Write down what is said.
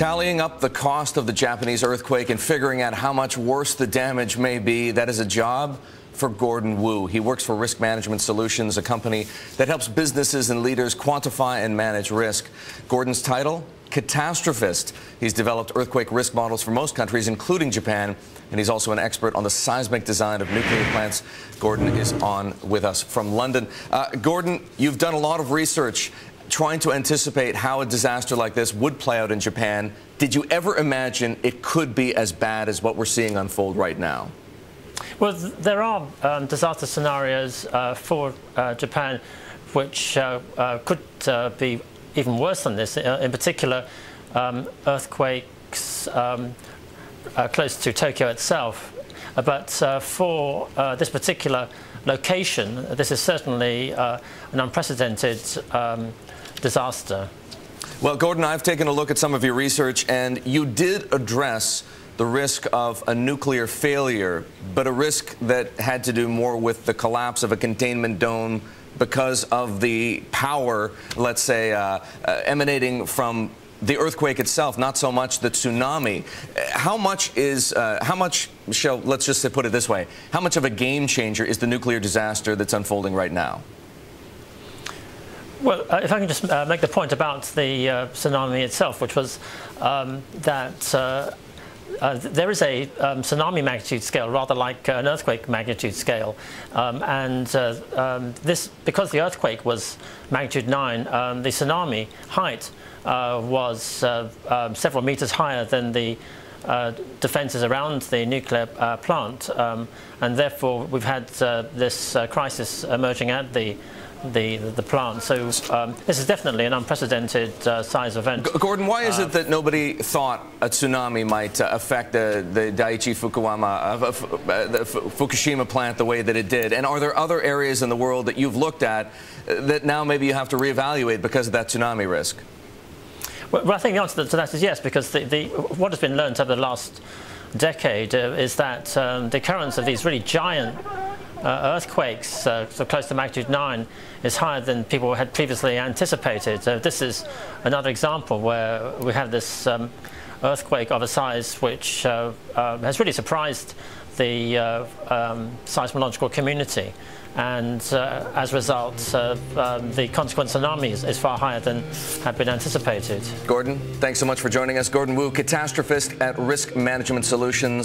Tallying up the cost of the Japanese earthquake and figuring out how much worse the damage may be, that is a job for Gordon Wu. He works for Risk Management Solutions, a company that helps businesses and leaders quantify and manage risk. Gordon's title? Catastrophist. He's developed earthquake risk models for most countries, including Japan, and he's also an expert on the seismic design of nuclear plants. Gordon is on with us from London. Gordon, you've done a lot of research trying to anticipate how a disaster like this would play out in Japan. Did you ever imagine it could be as bad as what we're seeing unfold right now? Well, there are disaster scenarios for Japan which could be even worse than this. In particular, earthquakes close to Tokyo itself. But for this particular location, this is certainly an unprecedented disaster. Well, Gordon, I've taken a look at some of your research, and you did address the risk of a nuclear failure, but a risk that had to do more with the collapse of a containment dome because of the power, let's say, emanating from the earthquake itself, not so much the tsunami. How much, Michelle, let's just put it this way, how much of a game changer is the nuclear disaster that's unfolding right now? Well, if I can just make the point about the tsunami itself, which was that there is a tsunami magnitude scale, rather like an earthquake magnitude scale, this, because the earthquake was magnitude 9, the tsunami height was several meters higher than the defences around the nuclear plant, and therefore we've had this crisis emerging at the plant. So this is definitely an unprecedented size event. Gordon, why is it that nobody thought a tsunami might affect the Daiichi Fukushima plant the way that it did? And are there other areas in the world that you've looked at that now maybe you have to reevaluate because of that tsunami risk? Well, I think the answer to that is yes, because what has been learned over the last decade is that the occurrence of these really giant earthquakes, so close to magnitude 9, is higher than people had previously anticipated. This is another example where we have this earthquake of a size which has really surprised the seismological community, and as a result the consequent tsunami is far higher than had been anticipated. Gordon, thanks so much for joining us. Gordon Wu, catastrophist at Risk Management Solutions.